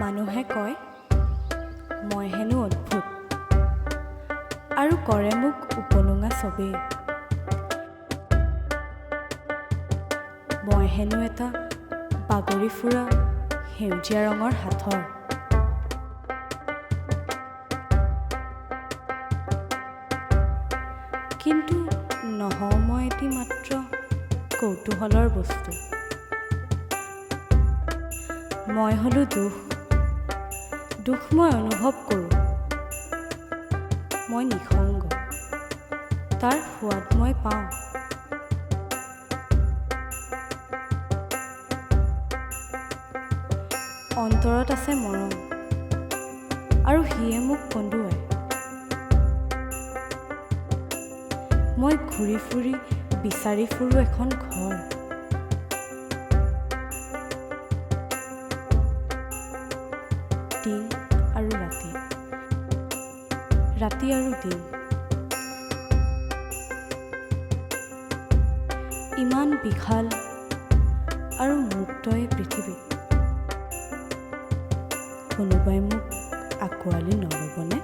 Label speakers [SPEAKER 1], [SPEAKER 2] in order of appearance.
[SPEAKER 1] মানুহে কয় মই হেনো অদ্ভুত আৰু কৰে মোক উপলুঙা চবেই। মই হেনো এটা বাগৰি ফুৰা সেউজীয়া ৰঙৰ সাঁথৰ। কিন্তু নহওঁ মই এটি মাত্ৰ কৌতূহলৰ বস্তু। মই হ'লো দুখ মই অনুভৱ কৰোঁ। মই নিসংগ, তাৰ সোৱাদ মই পাওঁ। অন্তৰত আছে মৰম আৰু সিয়ে মোক কন্দুৱায়। মই ঘূৰি ফুৰি বিচাৰি ফুৰোঁ এখন ঘৰ। দিন আৰু ৰাতি, ৰাতি আৰু দিন, ইমান বিশাল আৰু মুক্ত এই পৃথিৱী। কোনোবাই মোক আঁকোৱালি নল'বনে?